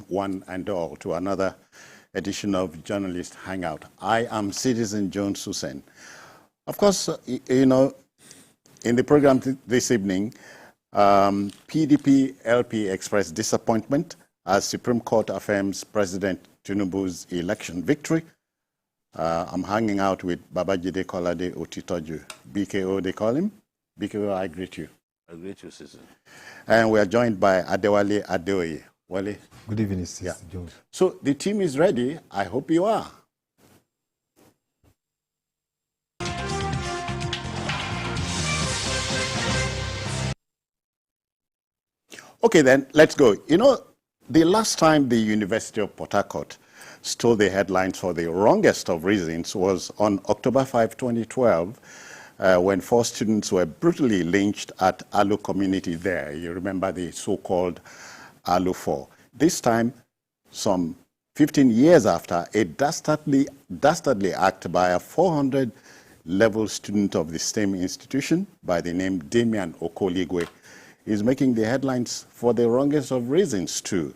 one and all, to another edition of Journalist Hangout. I am Citizen Jones Hussein. Of course, you know, in the program this evening, PDP LP expressed disappointment as Supreme Court affirms President Tinubu's election victory. I'm hanging out with Babajide Kolade Otitoju, BKO they call him. BKO, I greet you. I greet you, Citizen. And we are joined by Adewale Adeoye. Wale. Good evening, Citizen Jones. So the team is ready. I hope you are. Okay, then, let's go. You know, the last time the University of Port Harcourt stole the headlines for the wrongest of reasons was on October 5, 2012, when 4 students were brutally lynched at Alo community there. You remember the so-called Alo 4. This time, some 15 years after, a dastardly act by a 400-level student of the same institution by the name Damian Okoligwe is making the headlines for the wrongest of reasons too.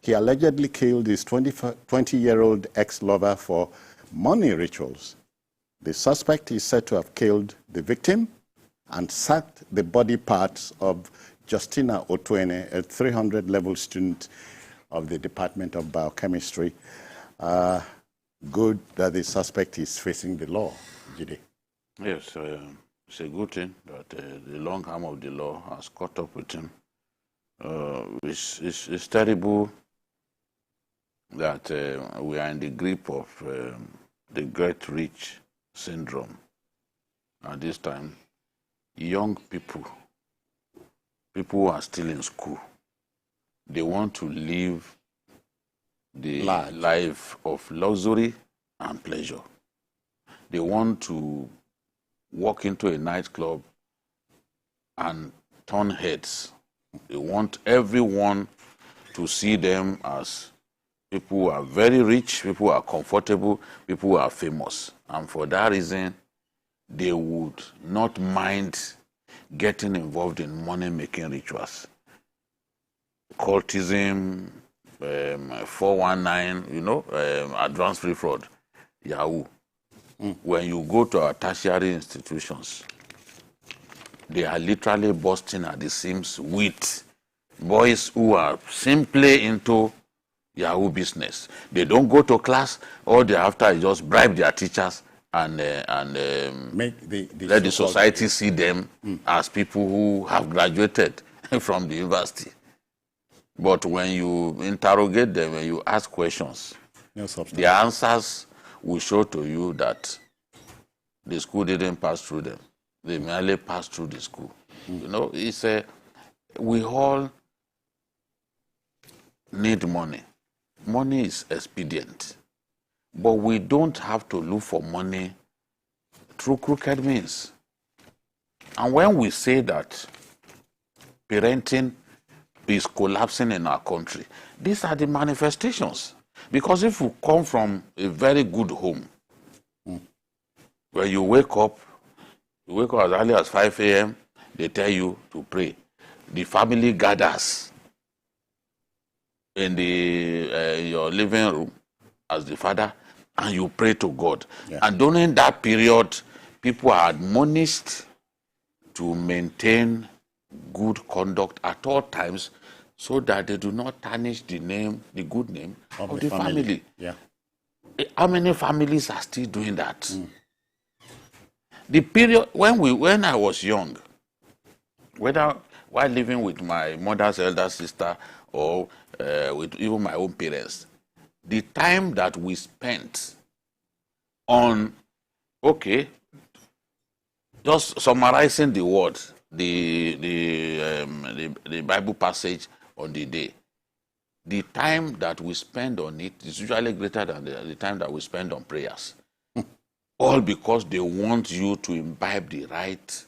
He allegedly killed his 20-year-old ex-lover for money rituals. The suspect is said to have killed the victim and sacked the body parts of Justina Otwene, a 300-level student of the Department of Biochemistry. Good that the suspect is facing the law, Jide. Yes, it's a good thing that the long arm of the law has caught up with him. It's terrible that we are in the grip of the great rich syndrome. At this time, young people who are still in school, they want to live the life of luxury and pleasure. They want to walk into a nightclub and turn heads. They want everyone to see them as people who are very rich, people who are comfortable, people who are famous. And for that reason, they would not mind getting involved in money-making rituals. Cultism, 419, you know, advanced free fraud, Yahoo. When you go to our tertiary institutions, they are literally bursting at the seams with boys who are simply into Yahoo business. They don't go to class. All they after is just bribe their teachers and Make let the society see them as people who have graduated from the university. But when you interrogate them, when you ask questions, no substance. the answers will show to you that the school didn't pass through them. They merely passed through the school. You know, it's we all need money. Money is expedient. But we don't have to look for money through crooked means. And when we say that parenting is collapsing in our country, these are the manifestations. Because if you come from a very good home, where you wake up as early as 5 a.m., they tell you to pray. The family gathers in your living room as the father, and you pray to God. Yeah. And during that period, people are admonished to maintain good conduct at all times so that they do not tarnish the good name of the family. Yeah. How many families are still doing that? The period when I was young, whether while living with my mother's elder sister or with even my own parents, the time that we spent on, just summarizing the words, the Bible passage on the day, the time that we spend on it is usually greater than the time that we spend on prayers. All because they want you to imbibe the right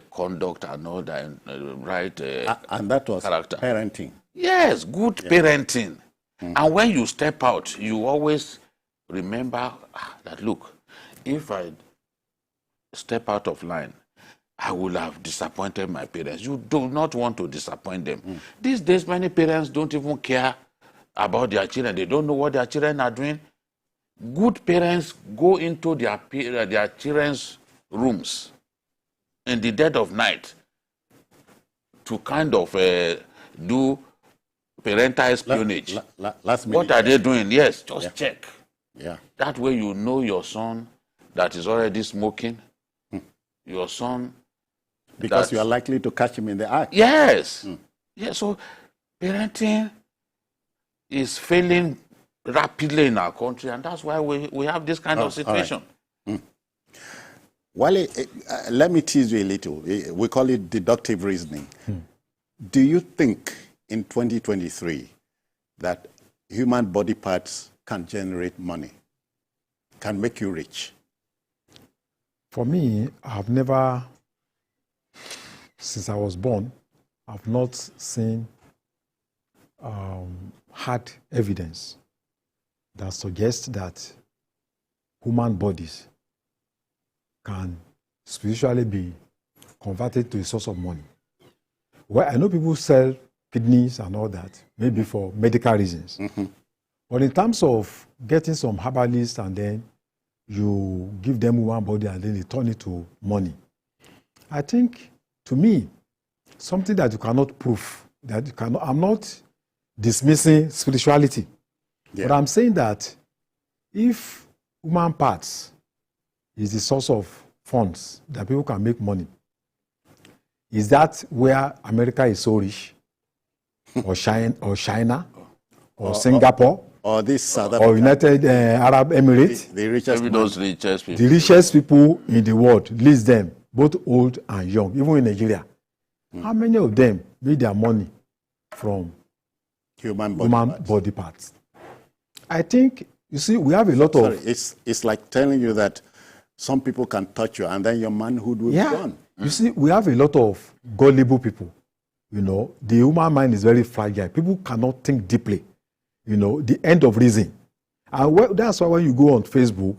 conduct and all that, right and that was character. Parenting. Yes, good parenting. And when you step out, you always remember that, look, if I step out of line, I will have disappointed my parents. You do not want to disappoint them. These days, many parents don't even care about their children. They don't know what their children are doing. Good parents go into their children's rooms in the dead of night to kind of do parental espionage. Last minute. What are they doing? Yes, just check. Yeah. That way you know your son that is already smoking, your son. Because you are likely to catch him in the act. Yes. Yeah, so parenting is failing rapidly in our country, and that's why we have this kind of situation. Right. Wale, let me tease you a little. We call it deductive reasoning. Do you think in 2023 that human body parts can generate money, can make you rich? For me, I've never, since I was born, I've not seen hard evidence that suggests that human bodies can spiritually be converted to a source of money. Well, I know people sell kidneys and all that, maybe for medical reasons. But in terms of getting some herbalists and then you give them human body and then they turn it to money, I think, to me, something that you cannot prove, that you cannot, I'm not dismissing spirituality, but I'm saying that if human parts is the source of funds that people can make money, is that where America is so rich, or China, or Singapore, or this South Africa, or United Arab Emirates? The richest, those richest people. The richest people in the world, list them, both old and young, even in Nigeria. How many of them made their money from human body parts? I think, you see, we have a lot of... It's like telling you that some people can touch you and then your manhood will be gone. You see, we have a lot of gullible people. You know, the human mind is very fragile. People cannot think deeply. You know, the end of reason. And that's why when you go on Facebook,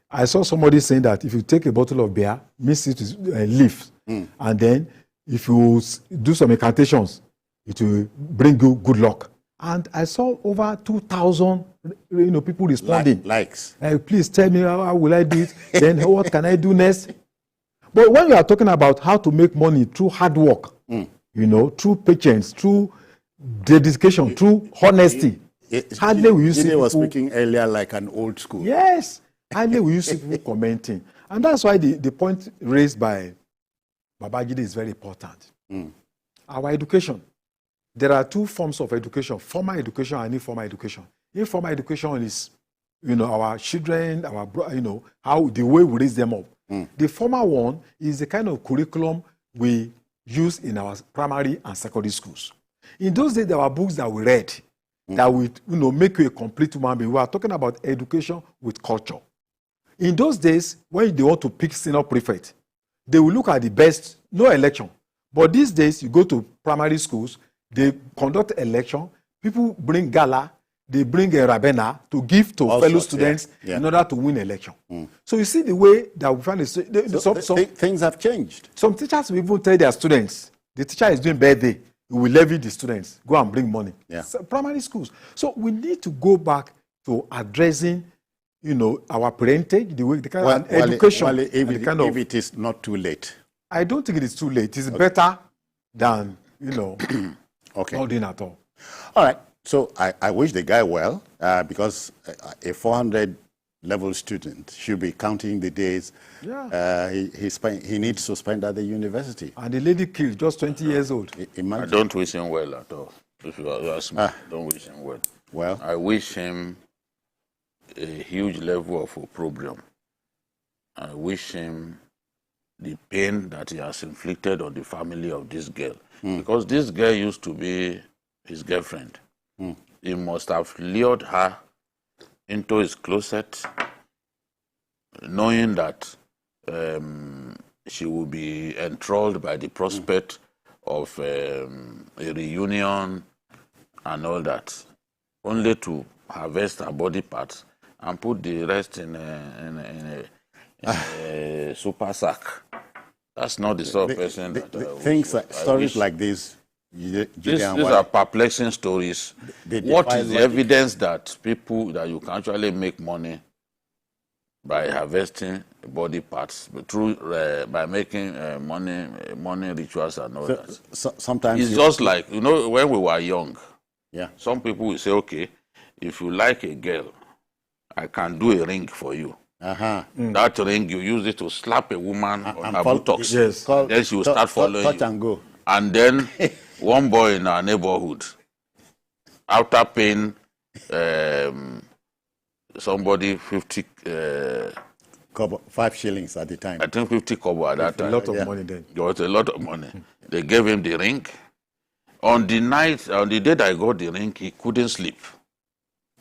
I saw somebody saying that if you take a bottle of beer, mix it with leaves, and then if you do some incantations, it will bring you good luck. And I saw over 2,000 people responding. Likes. Please tell me how will I do it? Then what can I do next? But when you are talking about how to make money through hard work, you know, through patience, through dedication, through honesty, hardly will you see people... was speaking earlier like an old school. Yes. Hardly will you see people commenting. And that's why the point raised by Babajide is very important. Our education. There are two forms of education, formal education and informal education. Informal education is, you know, our children, how the way we raise them up. The formal one is the kind of curriculum we use in our primary and secondary schools. In those days, there were books that we read that would, make you a complete human being. We are talking about education with culture. In those days, when they want to pick senior prefect, they will look at the best, no election. But these days, you go to primary schools, they conduct election, people bring gala, they bring a rabena to give to fellow students in order to win election. So you see the way that we find it. Things have changed. Some teachers will even tell their students, the teacher is doing birthday, we will levy the students, go and bring money. So, primary schools. So we need to go back to addressing, our parentage, the kind of education. If it is not too late. I don't think it is too late. It's better than, not doing at all. All right. So I wish the guy well, because a 400 level student should be counting the days he needs to spend at the university. And the lady killed, just 20 years old. I don't wish him well at all. If you ask me, don't wish him well. Well, I wish him a huge level of opprobrium. I wish him the pain that he has inflicted on the family of this girl. Because this girl used to be his girlfriend. He must have lured her into his closet, knowing that she would be enthralled by the prospect of a reunion and all that, only to harvest her body parts and put the rest in a super sack That's not the sort of person that things like stories like this. These are perplexing stories. What is the evidence that you can actually make money by harvesting body parts through by making money rituals and all that? Sometimes it's just like when we were young. Yeah. Some people will say, okay, if you like a girl, I can do a ring for you. That ring, you use it to slap a woman on her buttocks. Yes. Then she will start following touch you. And go. And then one boy in our neighborhood, after paying somebody 50 5 shillings at the time. I think 50 kobo at that time. A lot of money then. There was a lot of money. They gave him the ring. On the day that I got the ring, he couldn't sleep.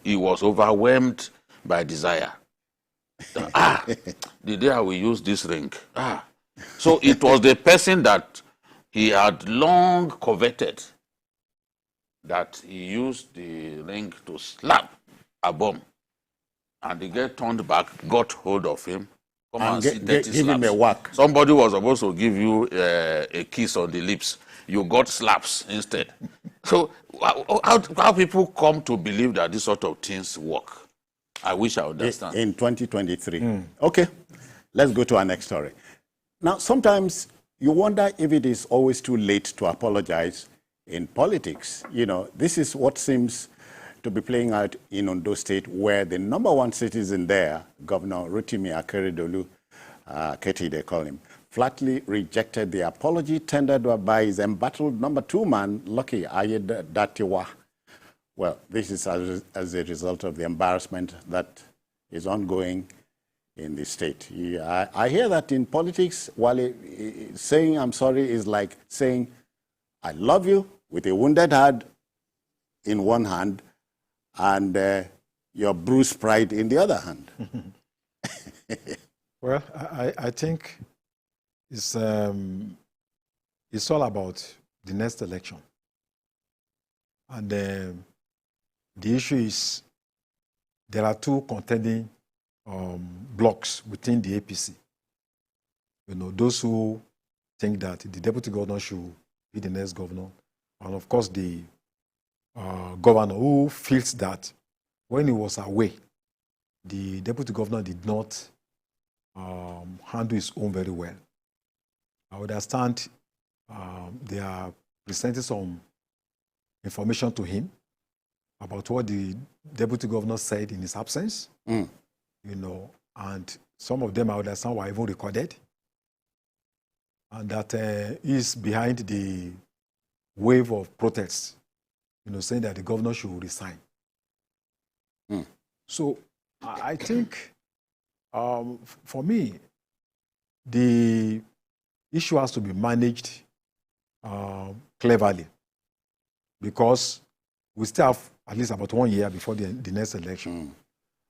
He was overwhelmed by desire. The day I will use this ring. So it was the person that he had long coveted that he used the ring to slap a bomb. And the girl turned back, got hold of him, come and see 30 give him a whack. Somebody was supposed to give you a kiss on the lips. You got slaps instead. So how people come to believe that this sort of things work? I wish I understand. In 2023. Okay, let's go to our next story. Now, sometimes you wonder if it is always too late to apologize in politics. This is what seems to be playing out in Ondo State, where the #1 citizen there, Governor Rotimi Akeredolu, Ekiti they call him, flatly rejected the apology tendered by his embattled #2 man, Lucky Ayedatiwa. Well, this is as a result of the embarrassment that is ongoing in the state. I hear that in politics, while saying I'm sorry is like saying I love you with a wounded heart in one hand and your bruised pride in the other hand. Well, I think it's all about the next election. And the issue is there are two contending blocks within the APC. Those who think that the deputy governor should be the next governor, and of course the governor who feels that when he was away, the deputy governor did not handle his own very well. I understand they are presenting some information to him about what the deputy governor said in his absence, and some of them I understand were even recorded, and that is behind the wave of protests, saying that the governor should resign. So I think, for me, the issue has to be managed cleverly, because we still have at least about 1 year before the next election.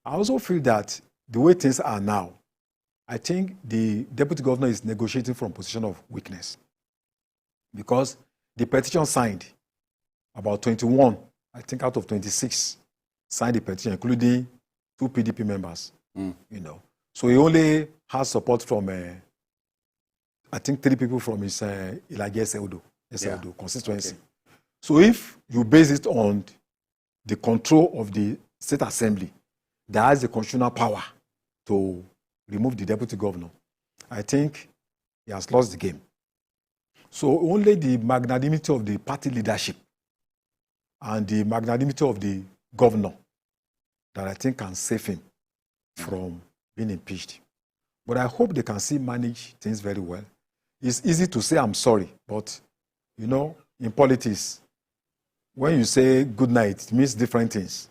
I also feel that the way things are now, I think the deputy governor is negotiating from a position of weakness, because the petition signed, about 21, I think out of 26, signed the petition, including 2 PDP members. So he only has support from, I think 3 people from his Ilage Eseudo constituency. Okay. So if you base it on the control of the state assembly that has the constitutional power to remove the deputy governor, I think he has lost the game. So only the magnanimity of the party leadership and the magnanimity of the governor that I think can save him from being impeached. But I hope they can still manage things very well. It's easy to say I'm sorry, but in politics, when you say good night, it means different things.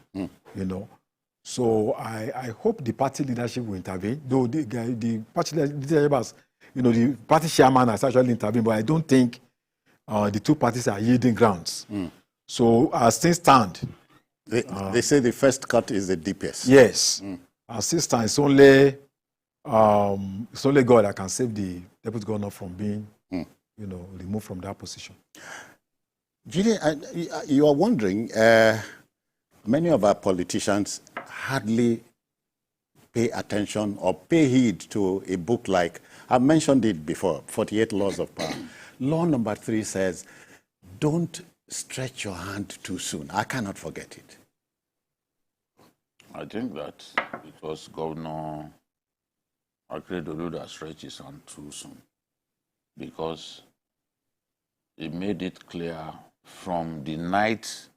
So I hope the party leadership will intervene. Though the party leadership has, the party chairman has actually intervened, but I don't think the two parties are yielding grounds. So as things stand, they say the first cut is the deepest. Yes, as things stand, it's only God that can save the deputy governor from being, removed from that position. Julian, you are wondering, many of our politicians hardly pay attention or pay heed to a book like, I mentioned it before, 48 Laws of Power. Law number 3 says, don't stretch your hand too soon. I cannot forget it. I think that it was Governor Akeredolu that stretched his hand too soon, because he made it clear from the night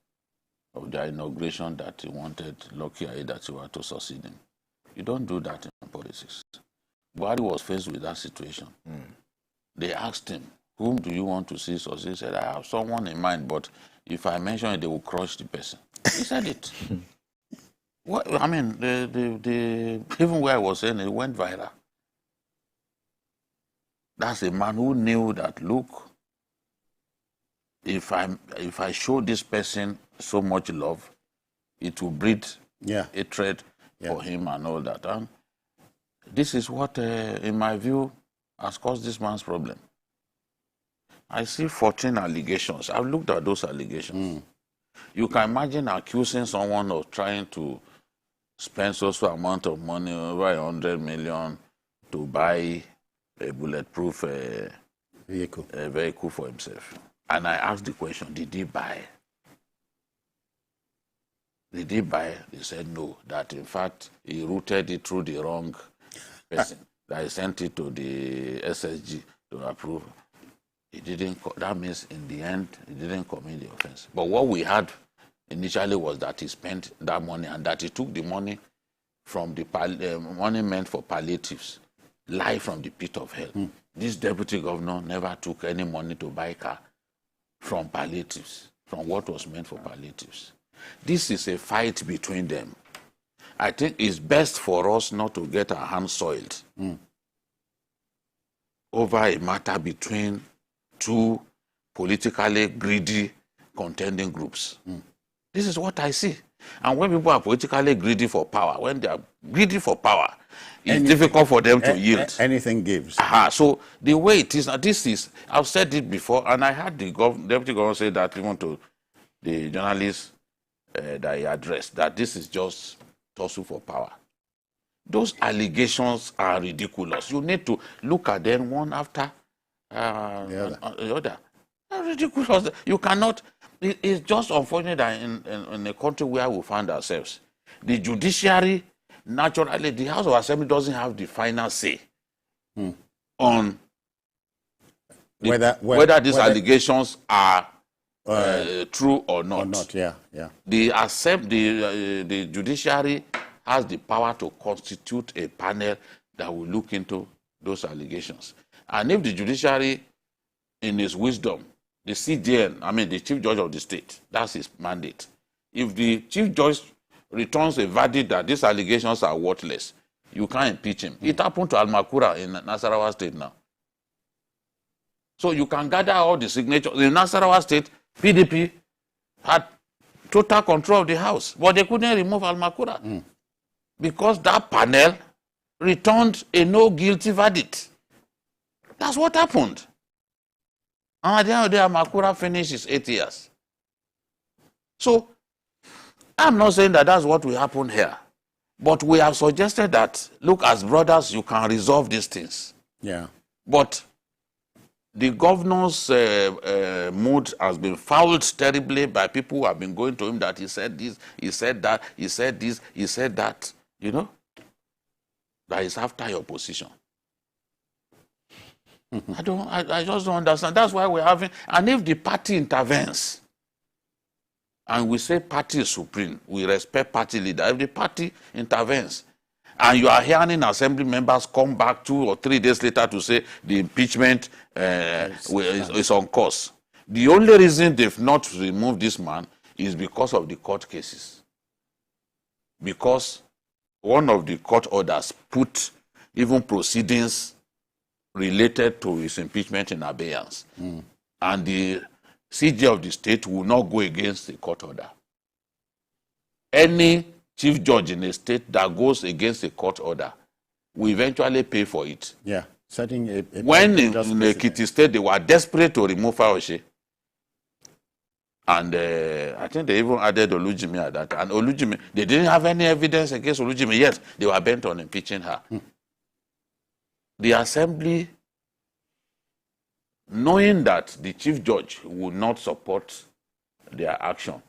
of the inauguration that he wanted Lucky Aiyedatiwa to succeed him. You don't do that in politics. Buhari was faced with that situation. They asked him, whom do you want to see succeed? He said, I have someone in mind, but if I mention it, they will crush the person. He said it. What, I mean, even where I was saying, it went viral. That's a man who knew that, look, if I show this person so much love, it will breed hatred for him and all that. And this is what, in my view, has caused this man's problem. I see 14 allegations. I've looked at those allegations. You can imagine accusing someone of trying to spend so amount of money, over 100 million, to buy a bulletproof vehicle for himself. And I asked the question, did he buy? Did he buy? They said no, that in fact he routed it through the wrong person. That he sent it to the SSG to approve. He didn't, that means in the end, he didn't commit the offense. But what we had initially was that he spent that money and that he took the money from the money meant for palliatives, live from the pit of hell. This deputy governor never took any money to buy a car from palliatives, from what was meant for palliatives. This is a fight between them. I think it's best for us not to get our hands soiled over a matter between two politically greedy contending groups. This is what I see. And when people are politically greedy for power, when they are greedy for power, it's difficult for them to yield. Anything gives. So the way it is now, this is, I've said it before, and I had the deputy governor say that even to the journalists that he addressed, that this is just tussle for power. Those allegations are ridiculous. You need to look at them one after the other. They're ridiculous. You cannot. It's just unfortunate that in a country where we find ourselves, the judiciary, naturally, the House of Assembly doesn't have the final say on whether these allegations are true or not. The judiciary has the power to constitute a panel that will look into those allegations. And if the judiciary, in his wisdom, the CJN, I mean the Chief Judge of the state, that's his mandate. If the Chief Judge returns a verdict that these allegations are worthless, you can't impeach him. It happened to Almakura in Nasarawa State now. So you can gather all the signatures. In Nasarawa State, PDP had total control of the House, but they couldn't remove Almakura because that panel returned a no guilty verdict. That's what happened. And at the end of the day, Almakura finished his 8 years. So I'm not saying that that's what will happen here, but we have suggested that, look, as brothers, you can resolve these things. Yeah. But the governor's mood has been fouled terribly by people who have been going to him that he said this, he said that, he said this, he said that, you know, that is after your position. I just don't understand. That's why we're having, and if the party intervenes, and we say party is supreme, we respect party leader. If the party intervenes, and you are hearing assembly members come back 2 or 3 days later to say the impeachment is on course. The only reason they've not removed this man is because of the court cases. Because one of the court orders put even proceedings related to his impeachment in abeyance. And the CJ of the state will not go against the court order. Any chief judge in a state that goes against a court order will eventually pay for it. Yeah. When in Ekiti state they were desperate to remove Fayose, And I think they even added Olujimi at that. And Olujimi, they didn't have any evidence against Olujimi. Yes, they were bent on impeaching her. The assembly, knowing that the chief judge would not support their action,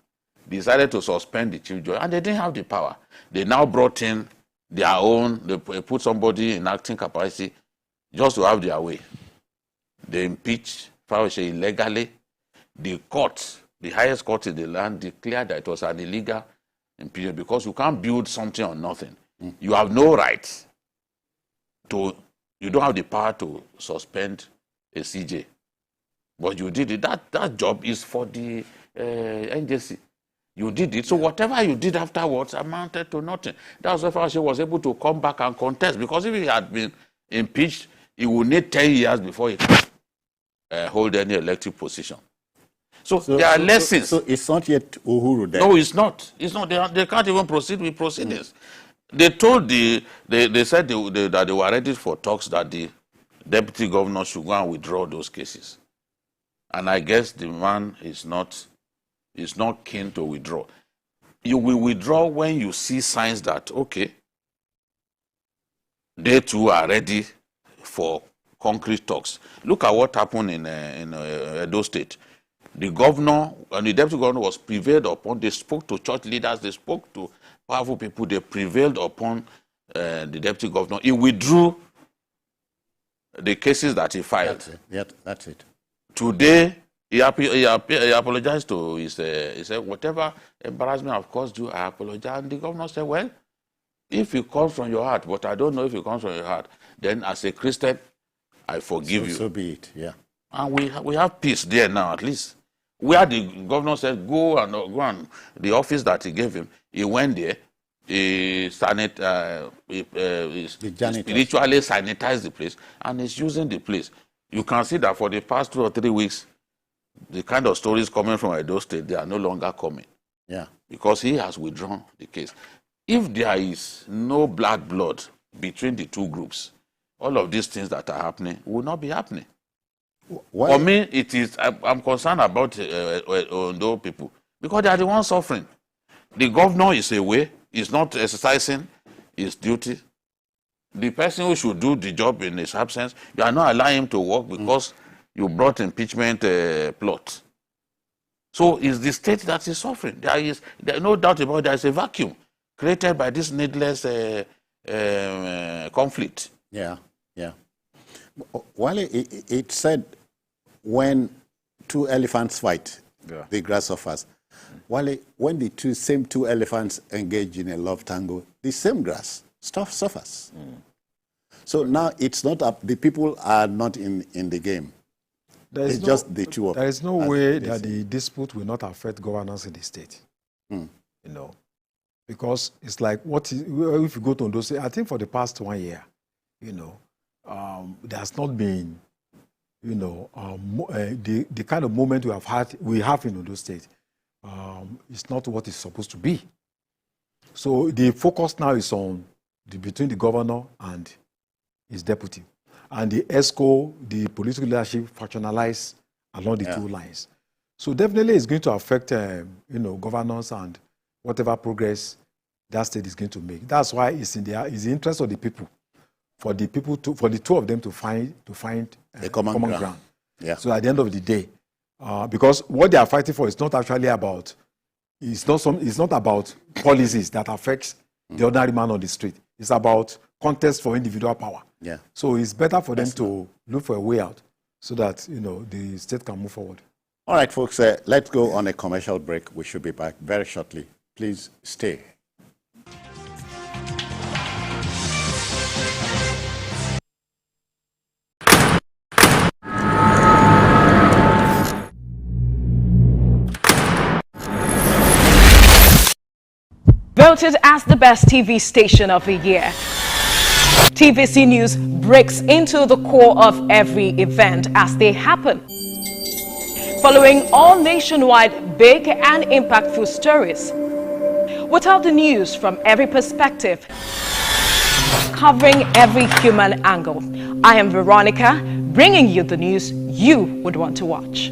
decided to suspend the chief judge, and they didn't have the power. They now brought in their own, they put somebody in acting capacity just to have their way. They impeached Fayose illegally. The court, the highest court in the land, declared that it was an illegal impeachment because you can't build something on nothing. You have no right to, you don't have the power to suspend a CJ. But you did it. That job is for the NJC. You did it. So whatever you did afterwards amounted to nothing. That's why Fayose was able to come back and contest. Because if he had been impeached, he would need 10 years before he could hold any elective position. So there are lessons. So it's not yet Uhuru there. No, it's not. It's not. They can't even proceed with proceedings. They told they said that they were ready for talks, that the deputy governor should go and withdraw those cases. And I guess the man is not keen to withdraw. You will withdraw when you see signs that, okay, they too are ready for concrete talks. Look at what happened in Edo State. The governor and the deputy governor was prevailed upon. They spoke to church leaders. They spoke to powerful people. They prevailed upon the deputy governor. He withdrew the cases that he filed. That's it. Yeah, that's it. Today, he apologized to he said, whatever embarrassment I've caused you, I apologize. And the governor said, well, if it comes from your heart, but I don't know if it comes from your heart, then as a Christian, I forgive you. So be it, yeah. And we have peace there now, at least. Where the governor said, go and the office that he gave him, he went there, he spiritually sanitized the place, and he's using the place. You can see that for the past 2 or 3 weeks, the kind of stories coming from Edo State, they are no longer coming. Yeah. Because he has withdrawn the case. If there is no black blood between the two groups, all of these things that are happening will not be happening. For me, it is. I'm concerned about Ondo people because they are the ones suffering. The governor is away; is not exercising his duty. The person who should do the job in his absence, you are not allowing him to work because you brought impeachment plot. So it's the state that is suffering. There is no doubt about it. There is a vacuum created by this needless conflict. Yeah, yeah. Well, it said when two elephants fight, the grass suffers. Well, when the same two elephants engage in a love tango, the same grass suffers. So now it's not up. The people are not in the game. It's just the two of them. There is no way that the dispute will not affect governance in the state. You know, because it's like if you go to Ondo State, I think for the past 1 year, you know, there has not been, you know, the kind of moment we have in Ondo State. It's not what it's supposed to be. So the focus now is on between the governor and his deputy, and the ESCO, the political leadership, factionalized along the two lines. So definitely, it's going to affect, you know, governance and whatever progress that state is going to make. That's why it's in the interest of the people, for the two of them to find a common ground. Yeah. So at the end of the day, because what they are fighting for is not actually about, it's not about policies that affects the ordinary man on the street. It's about contest for individual power. Yeah. So it's better for them to look for a way out so that, you know, the state can move forward. All right, folks, let's go on a commercial break. We should be back very shortly. Please stay. Voted as the best TV station of the year. TVC News breaks into the core of every event as they happen. Following all nationwide big and impactful stories. Without the news from every perspective. Covering every human angle. I am Veronica, bringing you the news you would want to watch.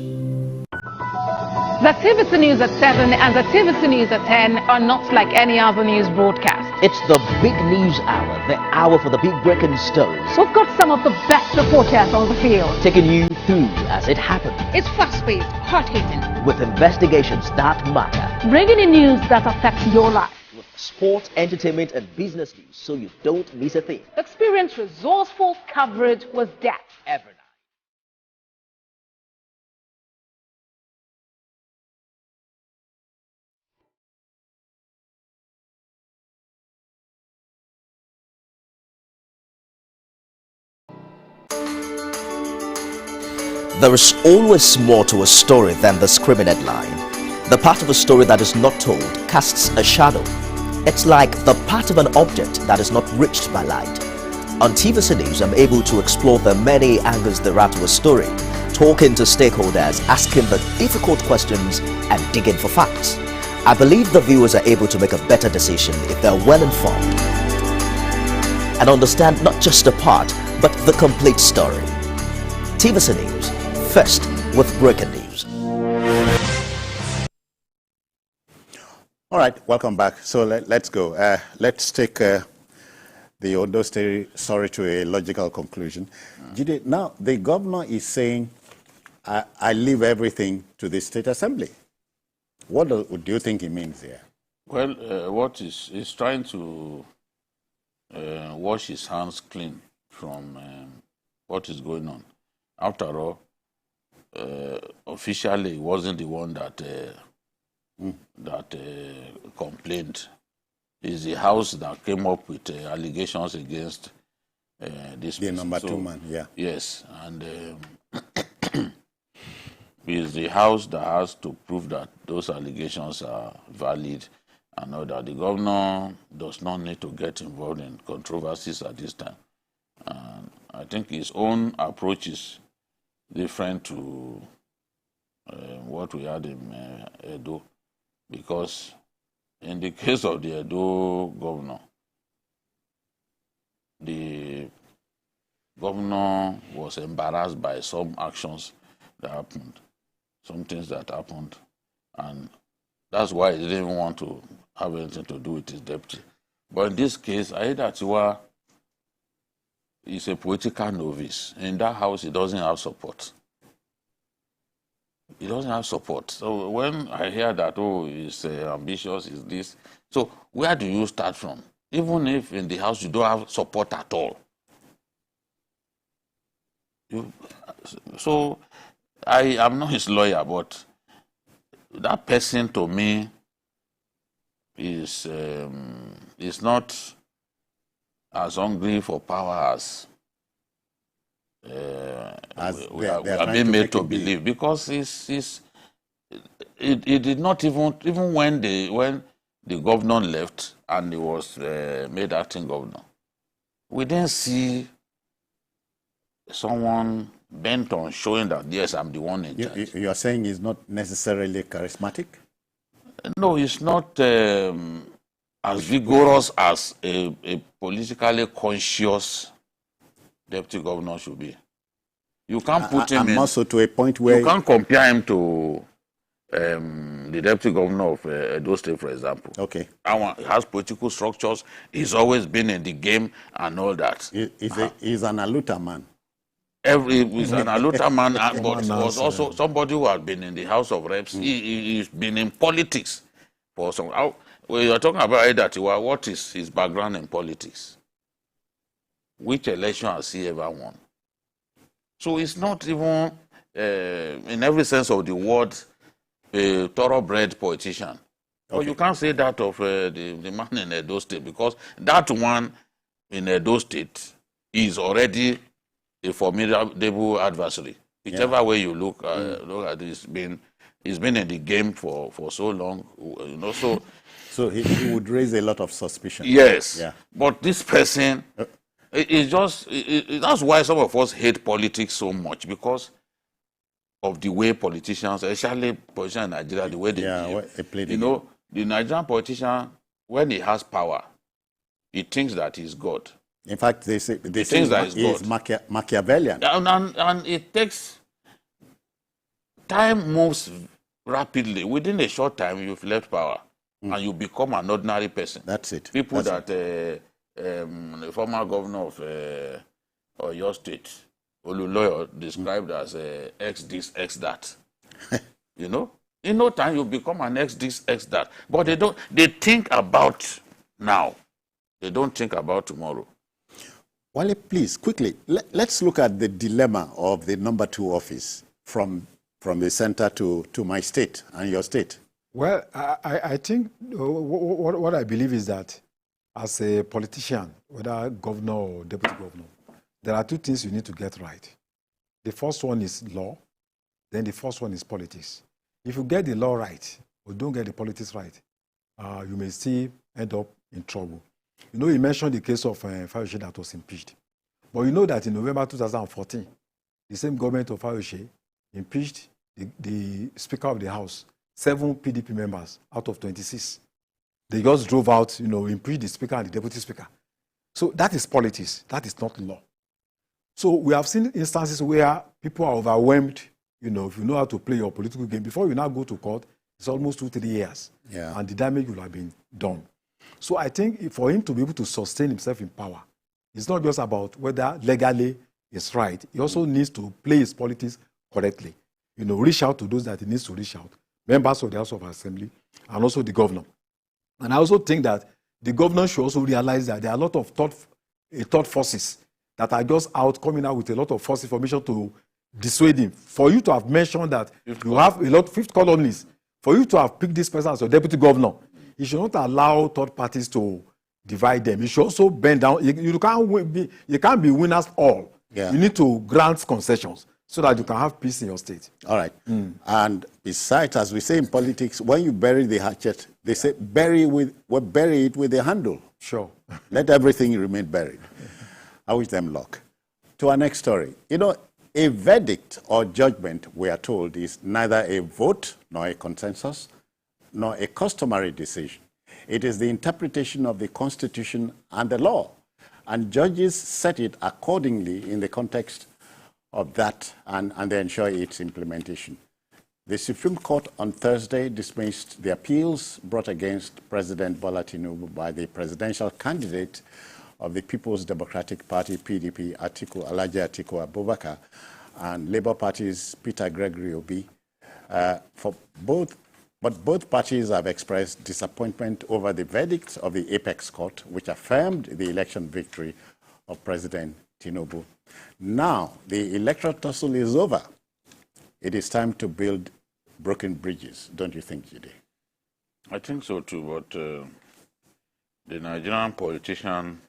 The TVC News at 7 and the TVC News at 10 are not like any other news broadcast. It's the big news hour, the hour for the big breaking stories. We've got some of the best reporters on the field. Taking you through as it happens. It's fast-paced, hard-hitting, With investigations that matter. bringing in news that affects your life. With sport, entertainment and business news so you don't miss a thing. Experience resourceful coverage with depth. Every night. There is always more to a story than the screaming headline. The part of a story that is not told casts a shadow. It's like the part of an object that is not reached by light. On TVC News, I'm able to explore the many angles there are to a story, talking to stakeholders, asking the difficult questions, and digging for facts. I believe the viewers are able to make a better decision if they're well informed and understand not just a part, but the complete story. TVC News, first with breaking news. All right, welcome back. So let's go. Let's take the Ondo story to a logical conclusion. Jide, now the governor is saying, I leave everything to the State Assembly. What do you think he means here? Well, what is trying to wash his hands clean from what is going on. After all, officially, he wasn't the one that complained. It's the House that came up with allegations against this The person. number two man, yeah. Yes, and it's the House that has to prove that those allegations are valid and all that. The governor does not need to get involved in controversies at this time. And I think his own approach is different to what we had in Edo, because in the case of the Edo governor, the governor was embarrassed by some actions that happened, some things that happened, and that's why he didn't want to have anything to do with his deputy. But in this case, Aiyedatiwa is a political novice. In that house, he doesn't have support. He doesn't have support. So when I hear that, oh, he's ambitious, is this, so where do you start from? Even if in the house you don't have support at all. So I am not his lawyer, but that person to me is not as hungry for power as we are being made to believe, because it did not even when the governor left and he was made acting governor, we didn't see someone bent on showing that, yes, I'm the one in charge. You are saying he's not necessarily charismatic? No, he's not as vigorous as a politically conscious deputy governor should be. You can't put him in. Also to a point where you can't compare him to the deputy governor of Edo State, for example. Okay. He has political structures. He's always been in the game and all that. He's an Aluta man. He's an Aluta man, but he was also somebody who had been in the House of Reps. He's been in politics for some. When you're talking about Aiyedatiwa, what is his background in politics? Which election has he ever won? So it's not even, in every sense of the word, a thoroughbred politician. Okay. But you can't say that of the man in Edo State, because that one in Edo State is already a formidable adversary. Whichever way you look at it, he's been in the game for so long, you know. So he would raise a lot of suspicion. Yes. Yeah. But this person, that's why some of us hate politics so much, because of the way politicians, especially politicians in Nigeria, the way they play the you know, the Nigerian politician, when he has power, he thinks that he's God. In fact, they say that he is Machiavellian. And it takes, time moves rapidly. Within a short time, you've left power and you become an ordinary person. That's it. People That's the former governor of your state, Oluloyo, described as X this, X that. You know? In no time, you become an X this, X that. But they think about now. They don't think about tomorrow. Wale, please, quickly, let's look at the dilemma of the number 2 office from the center to my state and your state. Well, I think what I believe is that as a politician, whether governor or deputy governor, there are 2 things you need to get right. The first one is law, then the first one is politics. If you get the law right or don't get the politics right, you may still end up in trouble. You know, you mentioned the case of Fayose that was impeached. But you know that in November 2014, the same government of Fayose impeached the Speaker of the House, 7 PDP members out of 26. They just drove out, you know, impeached the Speaker and the Deputy Speaker. So that is politics. That is not law. So we have seen instances where people are overwhelmed. You know, if you know how to play your political game, before you now go to court, it's almost 2-3 years. Yeah. And the damage will have been done. So I think for him to be able to sustain himself in power, it's not just about whether legally it's right. He also needs to play his politics correctly. You know, reach out to those that he needs to reach out, members of the House of Assembly, and also the governor. And I also think that the governor should also realize that there are a lot of thought forces that are just coming out with a lot of false information to dissuade him. For you to have mentioned that you have a lot of 5th columnists, for you to have picked this person as your deputy governor, you should not allow third parties to divide them. You should also bend down. You can't be winners all. Yeah. You need to grant concessions so that you can have peace in your state. All right. And besides, as we say in politics, when you bury the hatchet, they say bury it with a handle. Sure. Let everything remain buried. I wish them luck. To our next story. You know, a verdict or judgment, we are told, is neither a vote nor a consensus nor a customary decision. It is the interpretation of the Constitution and the law, and judges set it accordingly in the context of that, and they ensure its implementation. The Supreme Court on Thursday dismissed the appeals brought against President Bola Tinubu by the presidential candidate of the People's Democratic Party, PDP, Alhaji Atiku Abubakar, and Labour Party's Peter Gregory Obi. But both parties have expressed disappointment over the verdict of the Apex Court, which affirmed the election victory of President Tinubu. Now, the electoral tussle is over. It is time to build broken bridges, don't you think, Jide? I think so too, but the Nigerian politician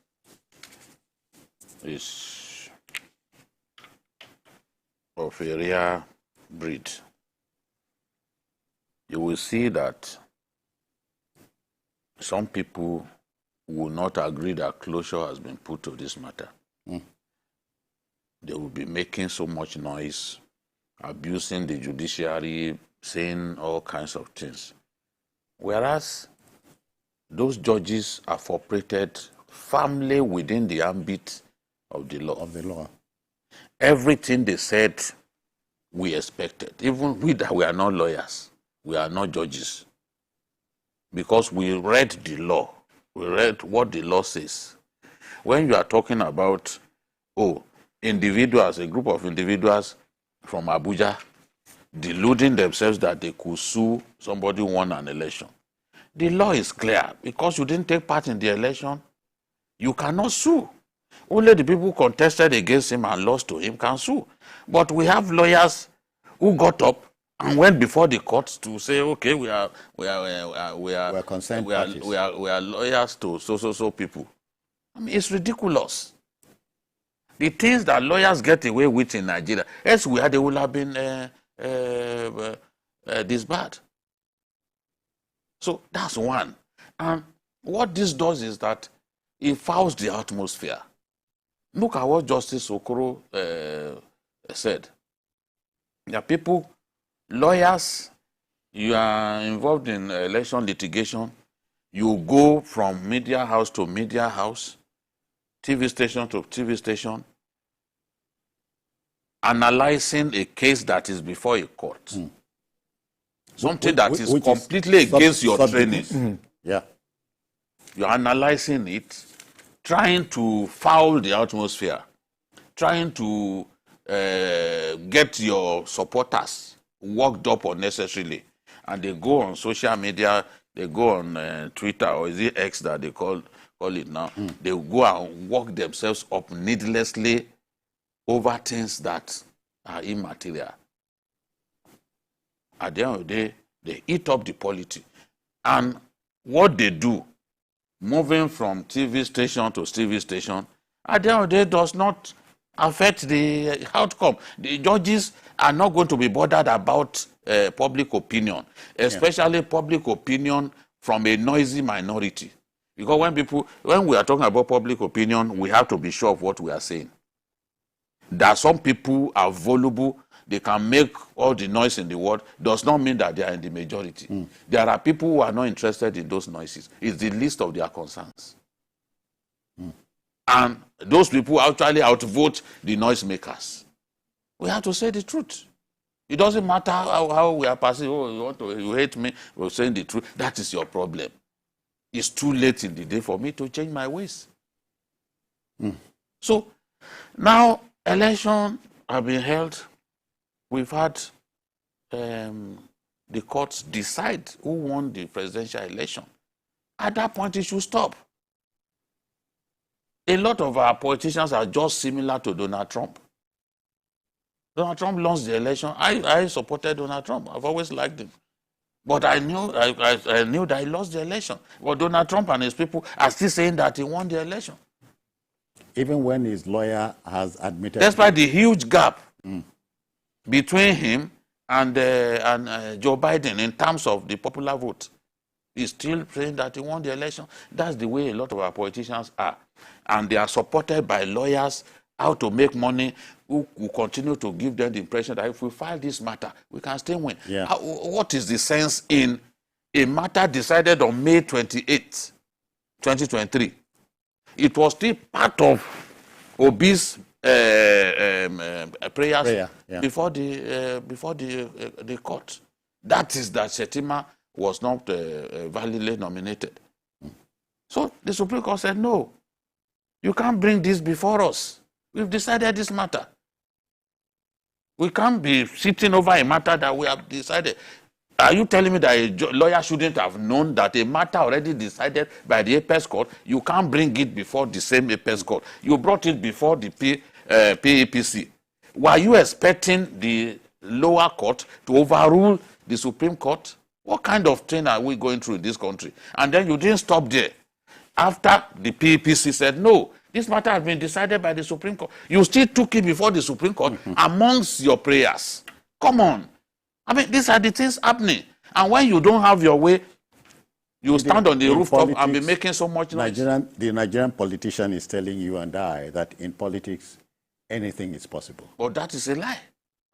is of a rare breed. You will see that some people will not agree that closure has been put to this matter. They will be making so much noise, abusing the judiciary, saying all kinds of things. Whereas those judges have operated firmly within the ambit of the law. Everything they said, we expected. Even we that we are not lawyers. We are not judges, because we read the law. We read what the law says. When you are talking about, individuals, a group of individuals from Abuja deluding themselves that they could sue somebody who won an election, the law is clear. Because you didn't take part in the election, you cannot sue. Only the people who contested against him and lost to him can sue. But we have lawyers who got up and went before the courts to say, okay, we are concerned parties. We are lawyers to so people. I mean, it's ridiculous. The things that lawyers get away with in Nigeria, elsewhere they would have been this bad. So that's one. And what this does is that it fouls the atmosphere. Look at what Justice Okoro said. There are people, lawyers, you are involved in election litigation, you go from media house to media house, TV station to TV station, analyzing a case that is before a court. something that is completely against your training. Yeah. You're analyzing it, trying to foul the atmosphere, trying to get your supporters worked up unnecessarily. And they go on social media, they go on Twitter, or is it X that they call it now? They go and work themselves up needlessly over things that are immaterial. At the end of the day, they eat up the polity. And what they do, moving from TV station to TV station, at the end of the day does not affect the outcome. The judges are not going to be bothered about public opinion, especially public opinion from a noisy minority. Because when we are talking about public opinion, we have to be sure of what we are saying. That some people are voluble, they can make all the noise in the world, does not mean that they are in the majority. There are people who are not interested in those noises. It's the least of their concerns. And those people actually outvote the noisemakers. We have to say the truth. It doesn't matter how we are passing. Oh, you hate me, we're saying the truth. That is your problem. It's too late in the day for me to change my ways. So now elections have been held. We've had the courts decide who won the presidential election. At that point, it should stop. A lot of our politicians are just similar to Donald Trump. Donald Trump lost the election. I supported Donald Trump. I've always liked him. But I knew that he lost the election. But Donald Trump and his people are still saying that he won the election. Even when his lawyer has admitted... Despite the huge gap between him and Joe Biden in terms of the popular vote, he's still saying that he won the election. That's the way a lot of our politicians are. And they are supported by lawyers how to make money, who will continue to give them the impression that if we file this matter, we can still win. Yeah. What is the sense in a matter decided on May 28, 2023? It was still part of Obi's prayers before the court. That is that Shettima was not validly nominated. So the Supreme Court said, no, you can't bring this before us. We've decided this matter. We can't be sitting over a matter that we have decided. Are you telling me that a lawyer shouldn't have known that a matter already decided by the apex court, you can't bring it before the same apex court? You brought it before the PEPC. Were you expecting the lower court to overrule the Supreme Court? What kind of thing are we going through in this country? And then you didn't stop there. After the PEPC said, no, this matter has been decided by the Supreme Court, you still took it before the Supreme Court amongst your prayers. Come on. I mean, these are the things happening. And when you don't have your way, you stand on the rooftop and be making so much noise. The Nigerian politician is telling you and I that in politics, anything is possible. But that is a lie.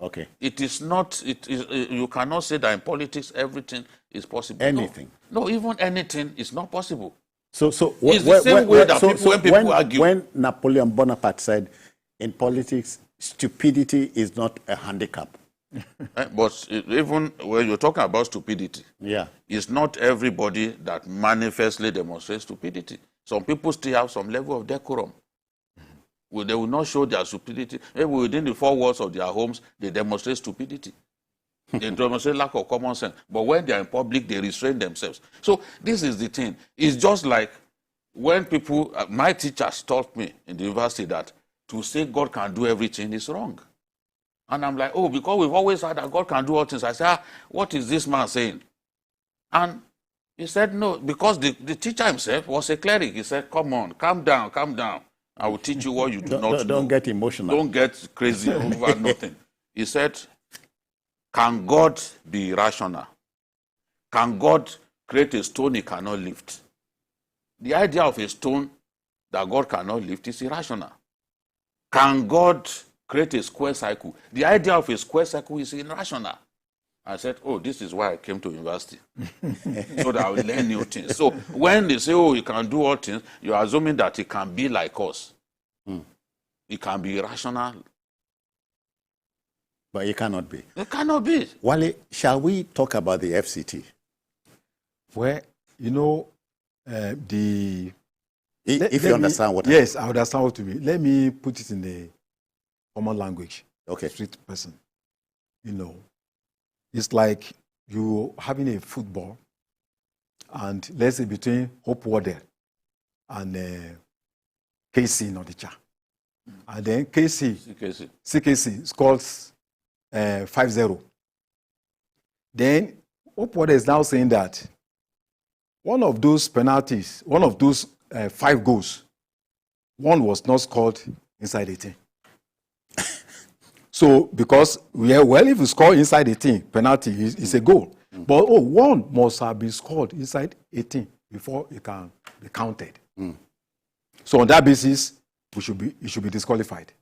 Okay. It is not, you cannot say that in politics everything is possible. Anything. No, even anything is not possible. So it's the same way that when people argue. When Napoleon Bonaparte said, in politics, stupidity is not a handicap. But even when you're talking about stupidity, it's not everybody that manifestly demonstrates stupidity. Some people still have some level of decorum. They will not show their stupidity. Maybe within the four walls of their homes, they demonstrate stupidity. They demonstrate lack of common sense. But when they are in public, they restrain themselves. So this is the thing. It's just like when people, my teachers taught me in the university that to say God can do everything is wrong. And I'm like, oh, because we've always heard that God can do all things. I said, what is this man saying? And he said, no, because the teacher himself was a cleric. He said, come on, calm down, calm down. I will teach you what you do not know. Don't get emotional. Don't get crazy over nothing. He said, can God be irrational? Can God create a stone he cannot lift? The idea of a stone that God cannot lift is irrational. Can God create a square cycle? The idea of a square cycle is irrational. I said, oh, this is why I came to university. So that I will learn new things. So when they say, oh, he can do all things, you're assuming that he can be like us. He can be irrational. But it cannot be. It cannot be. Wale, shall we talk about the FCT? Well, you know, If you understand what yes, I understand what you mean. Let me put it in the common language. Okay. Street person. You know, it's like you having a football, and let's say between Hope Water and KC in Onitsha. And then CKC scores 5-0. Then Hope Water is now saying that one of those penalties, one of those 5 goals, one was not scored inside 18. So, because if you score inside 18, penalty is a goal. But one must have been scored inside 18 before it can be counted. So on that basis, it should be disqualified.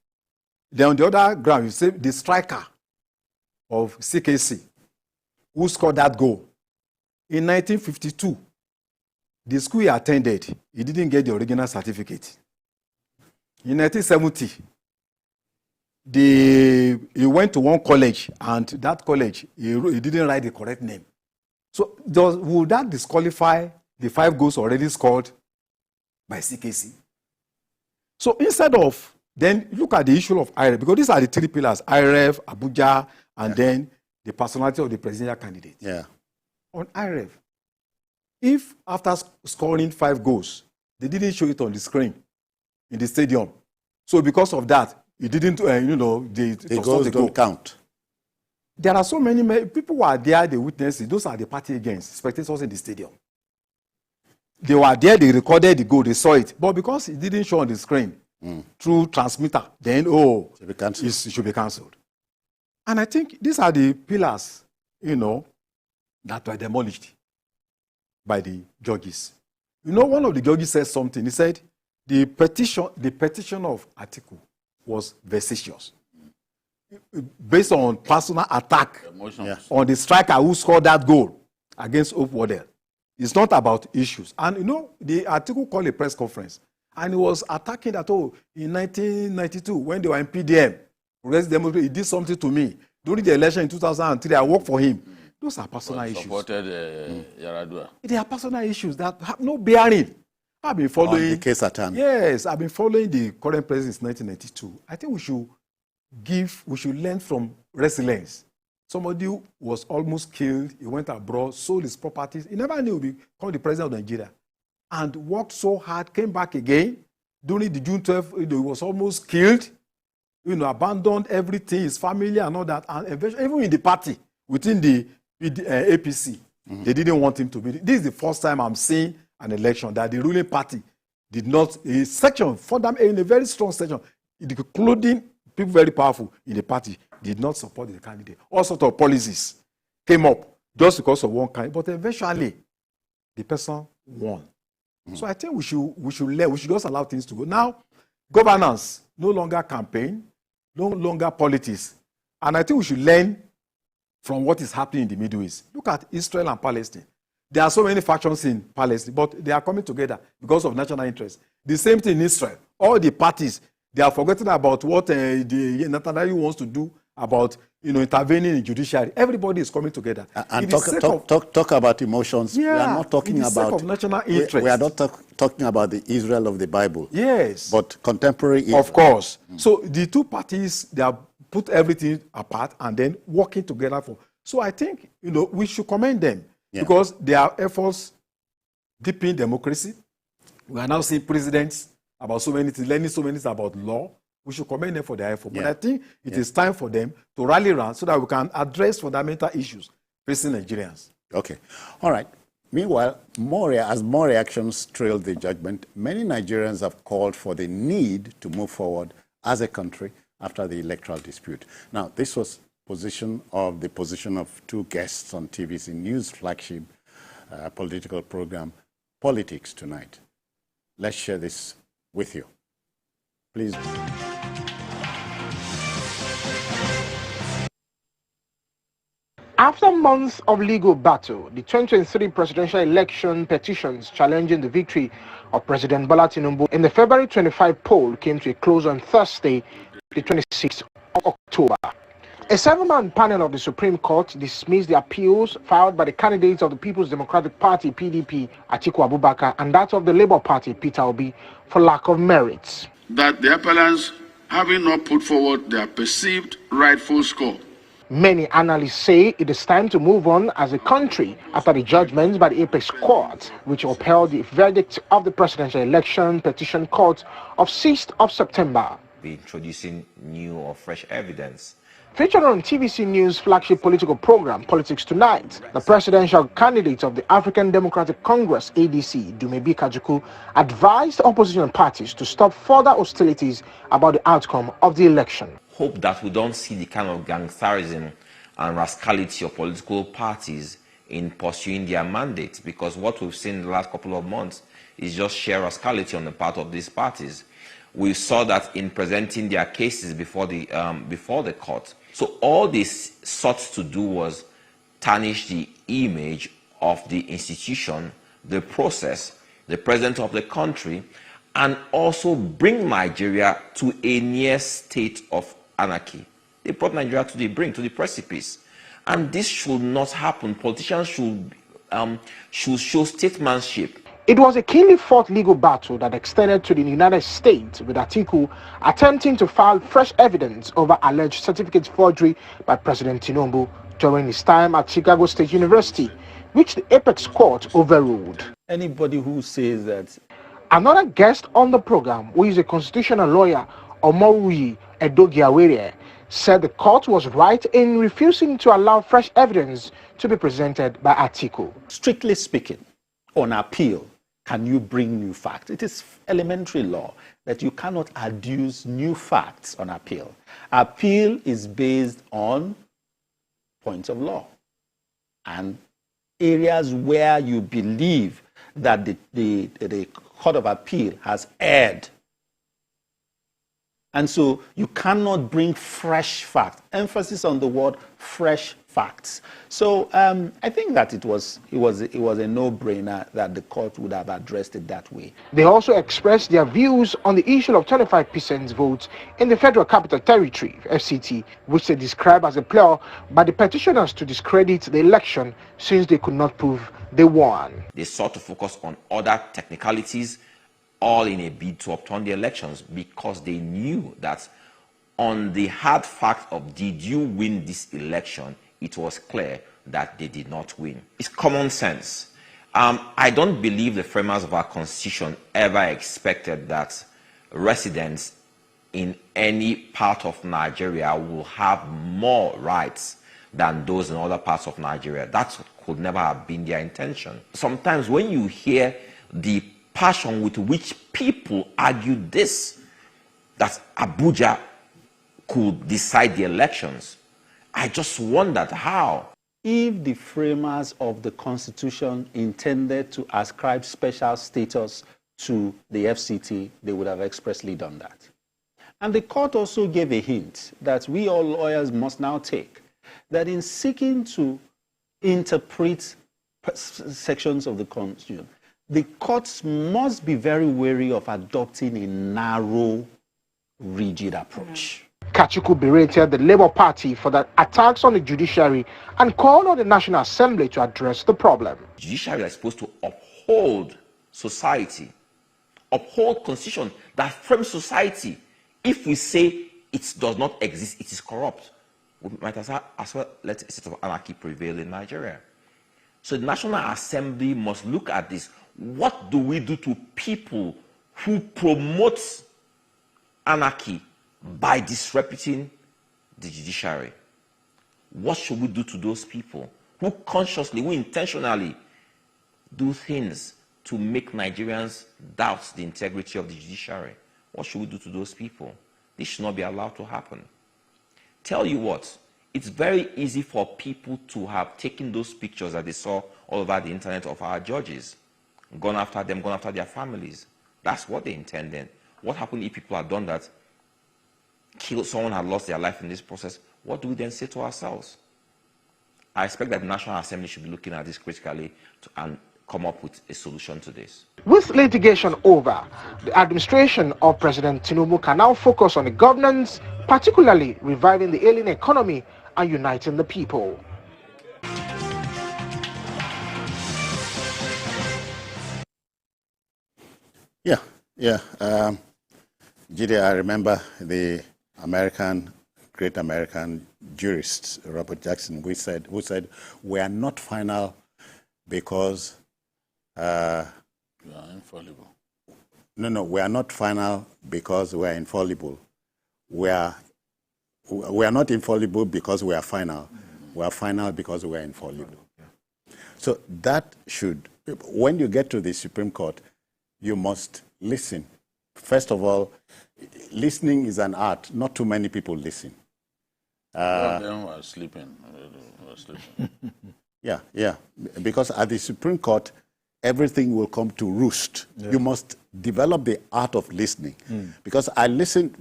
Then on the other ground, you say the striker of CKC who scored that goal in 1952. The school he attended, he didn't get the original certificate. In 1970, he went to one college, and that college, he didn't write the correct name. So would that disqualify the 5 goals already scored by CKC? So instead of, then look at the issue of IREF, because these are the 3 pillars, IREF, Abuja, and then the personality of the presidential candidate. Yeah. On IREF, if after scoring 5 goals, they didn't show it on the screen in the stadium, so because of that, it didn't, the goals don't count. There are so many people who are there, they witnessed it. Those are the party against spectators in the stadium. They were there, they recorded the goal, they saw it, but because it didn't show on the screen through transmitter, then it should be cancelled. And I think these are the pillars, that were demolished by the judges. One of the judges said something. He said the petition of Atiku was vexatious, based on personal attack on the striker who scored that goal against Hope Water. It's not about issues. And the Atiku called a press conference, and he was attacking that, in 1992, when they were in PDM, he did something to me. During the election in 2003, I worked for him. Those are personal issues. Supported Yaradua. They are personal issues that have no bearing. I've been following on the case at hand. Yes, I've been following the current president since 1992. I think we should learn from resilience. Somebody who was almost killed, he went abroad, sold his properties. He never knew he would become the president of Nigeria, and worked so hard, came back again. During the June 12th, he was almost killed. Abandoned everything, his family and all that, and eventually, even in the party, within the APC, they didn't want him to be. This is the first time I'm seeing an election that the ruling party did not, a section, for them in a very strong section, including people very powerful in the party, did not support the candidate. All sorts of policies came up just because of one candidate, but eventually the person won. So I think we should just allow things to go. Now, governance, no longer campaign, no longer politics. And I think we should learn from what is happening in the Middle East. Look at Israel and Palestine. There are so many factions in Palestine, but they are coming together because of national interest. The same thing in Israel. All the parties, they are forgetting about what Netanyahu wants to do about intervening in judiciary. Everybody is coming together. And talk about emotions. Yeah, we are not talking about of national interest. We are not talking about the Israel of the Bible. Yes, but contemporary Israel. Of course. So the two parties, they have put everything apart and then working together for. So I think we should commend them because their efforts deepen democracy. We are now seeing presidents about so many things, learning so many things about law. We should commend them for their effort. But I think it is time for them to rally around so that we can address fundamental issues facing Nigerians. Okay. All right. Meanwhile, as more reactions trailed the judgment, many Nigerians have called for the need to move forward as a country after the electoral dispute. Now, this was the position of 2 guests on TVC News flagship political program, Politics Tonight. Let's share this with you. Please. After months of legal battle, the 2023 presidential election petitions challenging the victory of President Bola Tinubu in the February 25 poll came to a close on Thursday, the 26th of October. A 7-man panel of the Supreme Court dismissed the appeals filed by the candidates of the People's Democratic Party, PDP, Atiku Abubakar, and that of the Labour Party, Peter Obi, for lack of merit. That the appellants, having not put forward their perceived rightful score. Many analysts say it is time to move on as a country after the judgments by the Apex Court, which upheld the verdict of the Presidential Election Petition Court of 6th of September. Be introducing new or fresh evidence. Featured on TVC News' flagship political program, Politics Tonight, the presidential candidate of the African Democratic Congress, ADC, Dumebi Kajiko, advised opposition parties to stop further hostilities about the outcome of the election. Hope that we don't see the kind of gangsterism and rascality of political parties in pursuing their mandates, because what we've seen in the last couple of months is just sheer rascality on the part of these parties. We saw that in presenting their cases before the court. So all this sought to do was tarnish the image of the institution, the process, the president of the country, and also bring Nigeria to a near state of anarchy. They brought Nigeria to the brink, to the precipice. And this should not happen. Politicians should show statesmanship. It was a keenly fought legal battle that extended to the United States, with Atiku attempting to file fresh evidence over alleged certificate forgery by President Tinubu during his time at Chicago State University, which the Apex Court overruled. Anybody who says that... Another guest on the program, who is a constitutional lawyer, Omowuyi Edogiawere, said the court was right in refusing to allow fresh evidence to be presented by Atiku. Strictly speaking, on appeal, can you bring new facts? It is elementary law that you cannot adduce new facts on appeal. Appeal is based on points of law and areas where you believe that the Court of Appeal has erred. And so you cannot bring fresh facts. Emphasis on the word fresh facts. So I think that it was a no-brainer that the court would have addressed it that way. They also expressed their views on the issue of 25% votes in the Federal Capital Territory, FCT, which they describe as a ploy by the petitioners to discredit the election since they could not prove they won. They sought to focus on other technicalities, all in a bid to upturn the elections, because they knew that on the hard fact of did you win this election, it was clear that they did not win. It's common sense. I don't believe the framers of our constitution ever expected that residents in any part of Nigeria will have more rights than those in other parts of Nigeria. That could never have been their intention. Sometimes when you hear the passion with which people argue this, that Abuja could decide the elections, I just wondered how. If the framers of the Constitution intended to ascribe special status to the FCT, they would have expressly done that. And the court also gave a hint that we all lawyers must now take, that in seeking to interpret sections of the Constitution, the courts must be very wary of adopting a narrow, rigid approach. Kachiko berated the Labour Party for the attacks on the judiciary and called on the National Assembly to address the problem. The judiciary is supposed to uphold society, uphold constitution that frames society. If we say it does not exist, it is corrupt, we might as well let a state of anarchy prevail in Nigeria. So the National Assembly must look at this. What do we do to people who promote anarchy by disrupting the judiciary? What should we do to those people who consciously, who intentionally do things to make Nigerians doubt the integrity of the judiciary? What should we do to those people? This should not be allowed to happen. Tell you what, it's very easy for people to have taken those pictures that they saw all over the internet of our judges, gone after them, gone after their families. That's what they intended. What happened if people had done that? Someone had lost their life in this process. What do we then say to ourselves? I expect that the National Assembly should be looking at this critically and come up with a solution to this. With litigation over, the administration of President Tinubu can now focus on the governance, particularly reviving the ailing economy and uniting the people. Yeah. Jide, I remember the great American jurist, Robert Jackson, who said, we are not final because... we are infallible. No, we are not final because we are infallible. We are not infallible because we are final. We are final because we are infallible. So that should, when you get to the Supreme Court, you must listen. First of all, listening is an art. Not too many people listen. All of them were sleeping. Yeah. Because at the Supreme Court, everything will come to roost. Yeah. You must develop the art of listening. Because I listened,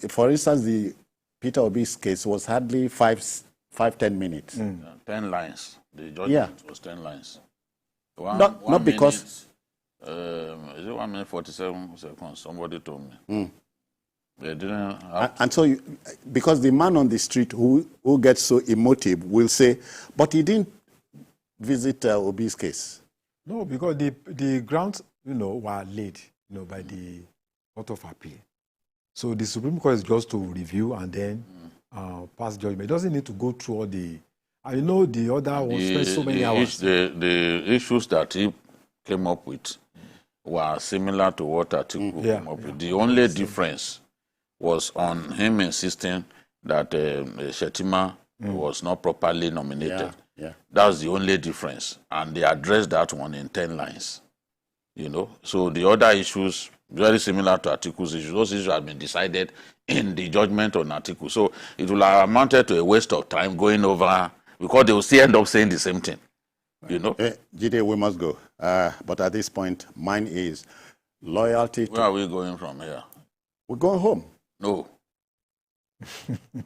for instance, the Peter Obi's case was hardly 5-10 minutes. 10 lines. The judgment was 10 lines. Not because... is it 1 minute 47 seconds? Somebody told me. They didn't have and so, because the man on the street who gets so emotive will say, but he didn't visit Obi's case. No, because the grounds, were laid, by the Court of Appeal. So the Supreme Court is just to review and then pass judgment. It doesn't need to go through all the... I know the other one spent so many hours. The issues that he came up with were similar to what Atiku came up with. The only difference was on him insisting that Shetima was not properly nominated. That's the only difference. And they addressed that one in 10 lines. So the other issues, very similar to Atiku's issues, those issues have been decided in the judgment on Atiku. So it will have amounted to a waste of time going over, because they will still end up saying the same thing. Jide, we must go. But at this point, mine is loyalty to... Where are we going from here? We're going home. No.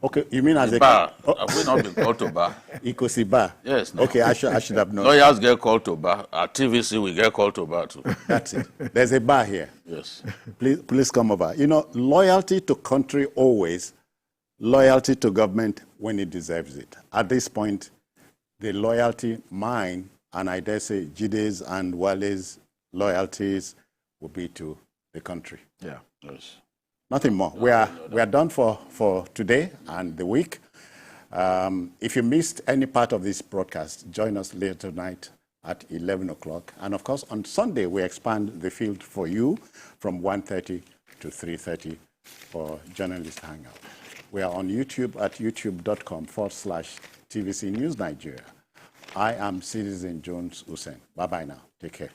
Okay, you mean as a... bar. Have we not been called to bar? Ikosi bar. Yes. No. Okay, I should have known. Lawyers get called to bar. At TVC, we get called to bar too. That's it. There's a bar here. Yes. Please come over. Loyalty to country always, loyalty to government when it deserves it. At this point, the loyalty, mine, and I dare say Jide's and Wale's loyalties will be to the country. Yeah. Yes. Nothing more. We are done for today and the week. If you missed any part of this broadcast, join us later tonight at 11 o'clock. And of course, on Sunday, we expand the field for you from 1:30 to 3:30 for Journalist Hangout. We are on YouTube at youtube.com/TVC News Nigeria. I am Citizen Jones Hussein. Bye-bye now. Take care.